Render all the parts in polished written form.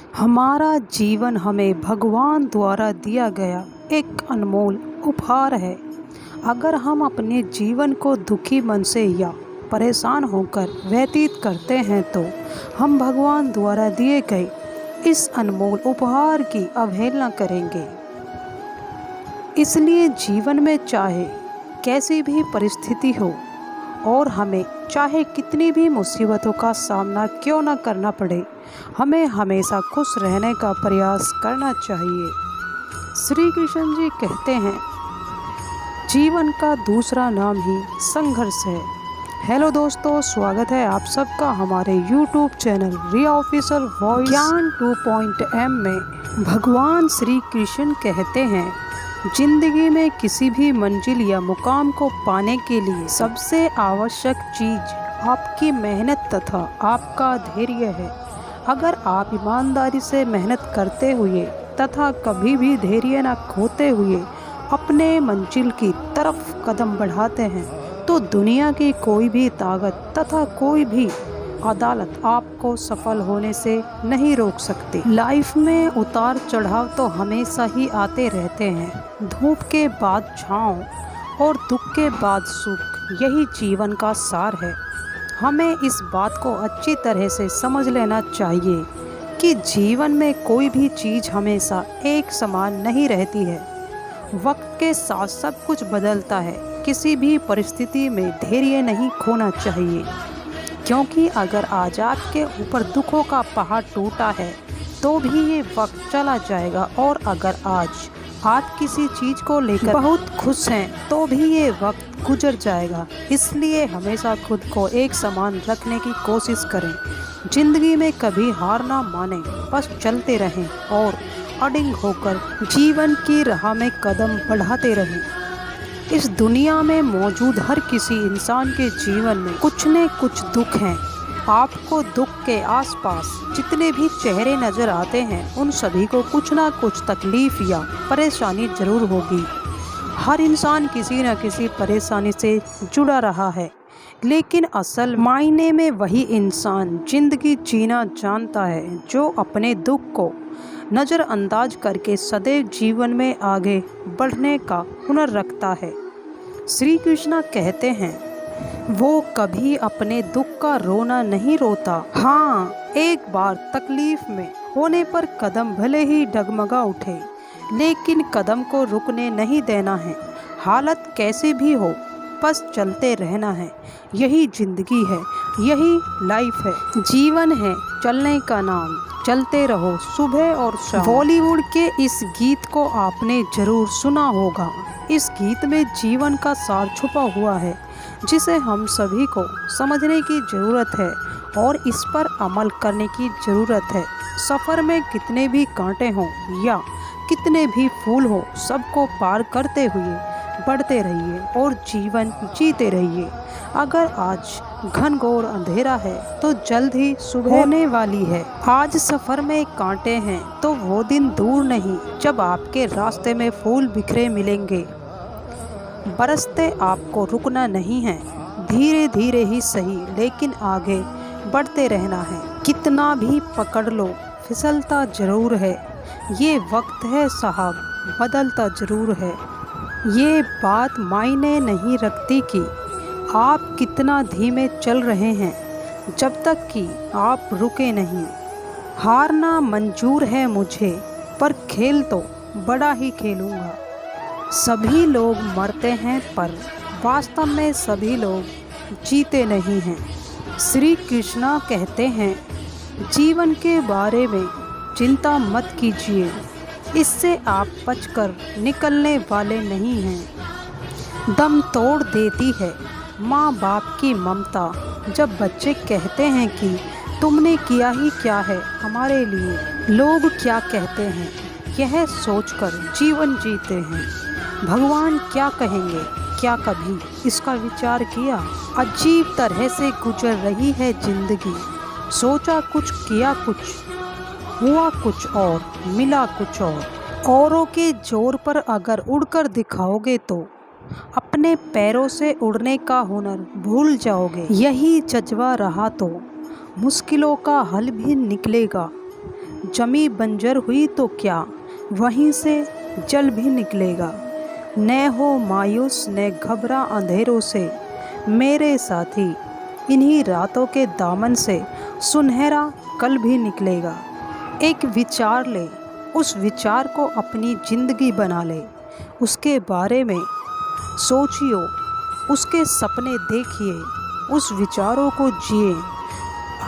हमारा जीवन हमें भगवान द्वारा दिया गया एक अनमोल उपहार है। अगर हम अपने जीवन को दुखी मन से या परेशान होकर व्यतीत करते हैं तो हम भगवान द्वारा दिए गए इस अनमोल उपहार की अवहेलना करेंगे। इसलिए जीवन में चाहे कैसी भी परिस्थिति हो और हमें चाहे कितनी भी मुसीबतों का सामना क्यों न करना पड़े, हमें हमेशा खुश रहने का प्रयास करना चाहिए। श्री कृष्ण जी कहते हैं, जीवन का दूसरा नाम ही संघर्ष है। हेलो दोस्तों, स्वागत है आप सबका हमारे YouTube चैनल रिया ऑफिशियल वॉइस ज्ञान 2.m में। भगवान श्री कृष्ण कहते हैं, जिंदगी में किसी भी मंजिल या मुकाम को पाने के लिए सबसे आवश्यक चीज आपकी मेहनत तथा आपका धैर्य है। अगर आप ईमानदारी से मेहनत करते हुए तथा कभी भी धैर्य न खोते हुए अपने मंजिल की तरफ कदम बढ़ाते हैं तो दुनिया की कोई भी ताकत तथा कोई भी अदालत आपको सफल होने से नहीं रोक सकती। लाइफ में उतार चढ़ाव तो हमेशा ही आते रहते हैं। धूप के बाद छाँव और दुख के बाद सुख, यही जीवन का सार है। हमें इस बात को अच्छी तरह से समझ लेना चाहिए कि जीवन में कोई भी चीज़ हमेशा एक समान नहीं रहती है। वक्त के साथ सब कुछ बदलता है। किसी भी परिस्थिति में धैर्य नहीं खोना चाहिए, क्योंकि अगर आज आपके ऊपर दुखों का पहाड़ टूटा है तो भी ये वक्त चला जाएगा, और अगर आज आप किसी चीज़ को लेकर बहुत खुश हैं तो भी ये वक्त गुजर जाएगा। इसलिए हमेशा खुद को एक समान रखने की कोशिश करें। जिंदगी में कभी हार ना माने, बस चलते रहें और अडिग होकर जीवन की राह में कदम बढ़ाते रहें। इस दुनिया में मौजूद हर किसी इंसान के जीवन में कुछ न कुछ दुख हैं। आपको दुख के आसपास जितने भी चेहरे नज़र आते हैं उन सभी को कुछ ना कुछ तकलीफ़ या परेशानी ज़रूर होगी। हर इंसान किसी न किसी परेशानी से जुड़ा रहा है, लेकिन असल मायने में वही इंसान ज़िंदगी जीना जानता है जो अपने दुख को नज़रअंदाज करके सदैव जीवन में आगे बढ़ने का हुनर रखता है। श्री कृष्ण कहते हैं, वो कभी अपने दुख का रोना नहीं रोता। हाँ, एक बार तकलीफ में होने पर कदम भले ही डगमगा उठे, लेकिन कदम को रुकने नहीं देना है। हालत कैसी भी हो, बस चलते रहना है। यही जिंदगी है, यही लाइफ है, जीवन है चलने का नाम। चलते रहो सुबह और शाम। बॉलीवुड के इस गीत को आपने जरूर सुना होगा। इस गीत में जीवन का सार छुपा हुआ है, जिसे हम सभी को समझने की ज़रूरत है और इस पर अमल करने की ज़रूरत है। सफ़र में कितने भी कांटे हों या कितने भी फूल हो, सबको पार करते हुए बढ़ते रहिए और जीवन जीते रहिए। अगर आज घनघोर अंधेरा है तो जल्द ही सुबह होने वाली है। आज सफ़र में कांटे हैं तो वो दिन दूर नहीं जब आपके रास्ते में फूल बिखरे मिलेंगे। बरसते आपको रुकना नहीं है, धीरे धीरे ही सही लेकिन आगे बढ़ते रहना है। कितना भी पकड़ लो फिसलता ज़रूर है, ये वक्त है साहब बदलता ज़रूर है। ये बात मायने नहीं रखती कि आप कितना धीमे चल रहे हैं, जब तक कि आप रुके नहीं। हारना मंजूर है मुझे, पर खेल तो बड़ा ही खेलूँगा। सभी लोग मरते हैं पर वास्तव में सभी लोग जीते नहीं हैं। श्री कृष्ण कहते हैं, जीवन के बारे में चिंता मत कीजिए, इससे आप बचकर निकलने वाले नहीं हैं। दम तोड़ देती है माँ बाप की ममता, जब बच्चे कहते हैं कि तुमने किया ही क्या है हमारे लिए, लोग क्या कहते हैं यह सोचकर जीवन जीते हैं। भगवान क्या कहेंगे, क्या कभी इसका विचार किया? अजीब तरह से गुजर रही है जिंदगी, सोचा कुछ किया कुछ, हुआ कुछ और मिला कुछ और। औरों के जोर पर अगर उड़कर दिखाओगे तो अपने पैरों से उड़ने का हुनर भूल जाओगे। यही जज्बा रहा तो मुश्किलों का हल भी निकलेगा। जमी बंजर हुई तो क्या, वहीं से जल भी निकलेगा। न हो मायूस न घबरा अंधेरों से, मेरे साथी इन्हीं रातों के दामन से सुनहरा कल भी निकलेगा। एक विचार ले, उस विचार को अपनी ज़िंदगी बना ले, उसके बारे में सोचियो, उसके सपने देखिए, उस विचारों को जिए।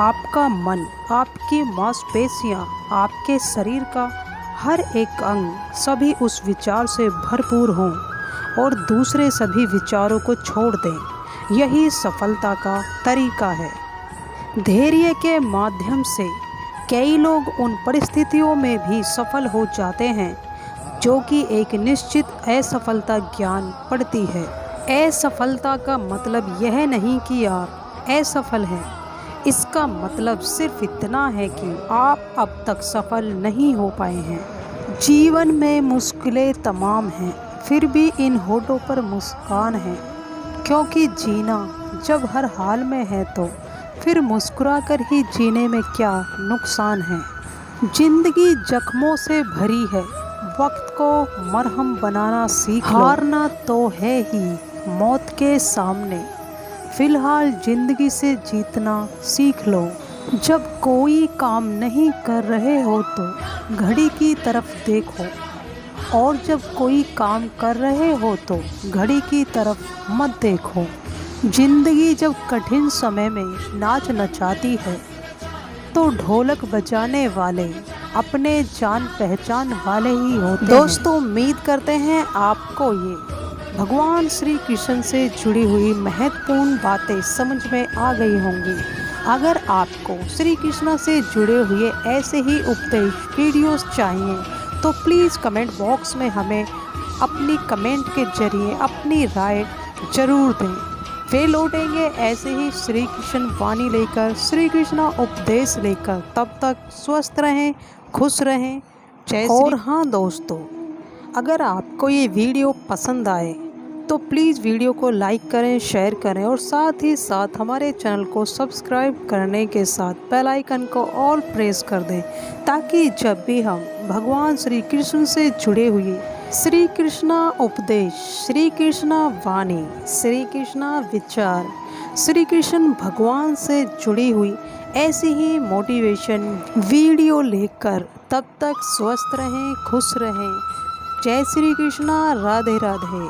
आपका मन, आपकी मांसपेशियाँ, आपके शरीर का हर एक अंग सभी उस विचार से भरपूर हों और दूसरे सभी विचारों को छोड़ दें। यही सफलता का तरीका है। धैर्य के माध्यम से कई लोग उन परिस्थितियों में भी सफल हो जाते हैं जो कि एक निश्चित असफलता ज्ञान पड़ती है। असफलता का मतलब यह नहीं कि आप असफल हैं, इसका मतलब सिर्फ इतना है कि आप अब तक सफल नहीं हो पाए हैं। जीवन में मुश्किलें तमाम हैं, फिर भी इन होठों पर मुस्कान है, क्योंकि जीना जब हर हाल में है तो फिर मुस्कुराकर ही जीने में क्या नुकसान है। जिंदगी जख्मों से भरी है, वक्त को मरहम बनाना सीख लो। हारना तो है ही मौत के सामने, फिलहाल जिंदगी से जीतना सीख लो। जब कोई काम नहीं कर रहे हो तो घड़ी की तरफ देखो, और जब कोई काम कर रहे हो तो घड़ी की तरफ मत देखो। जिंदगी जब कठिन समय में नाच नचाती है तो ढोलक बजाने वाले अपने जान पहचान वाले ही होते हैं। दोस्तों, उम्मीद करते हैं आपको ये भगवान श्री कृष्ण से जुड़ी हुई महत्वपूर्ण बातें समझ में आ गई होंगी। अगर आपको श्री कृष्ण से जुड़े हुए ऐसे ही उपदेश वीडियोस चाहिए तो प्लीज़ कमेंट बॉक्स में हमें अपनी कमेंट के जरिए अपनी राय जरूर दें। वे लौटेंगे ऐसे ही श्री कृष्ण वाणी लेकर, श्री कृष्ण उपदेश लेकर। तब तक स्वस्थ रहें, खुश रहें, जय श्री। और हाँ दोस्तों, अगर आपको ये वीडियो पसंद आए तो प्लीज़ वीडियो को लाइक करें, शेयर करें और साथ ही साथ हमारे चैनल को सब्सक्राइब करने के साथ बेल आइकन को ऑल प्रेस कर दें, ताकि जब भी हम भगवान श्री कृष्ण से जुड़े हुए श्री कृष्ण उपदेश, श्री कृष्ण वाणी, श्री कृष्ण विचार, श्री कृष्ण भगवान से जुड़ी हुई ऐसी ही मोटिवेशन वीडियो लेकर, तब तक स्वस्थ रहें, खुश रहें। जय श्री कृष्ण, राधे राधे।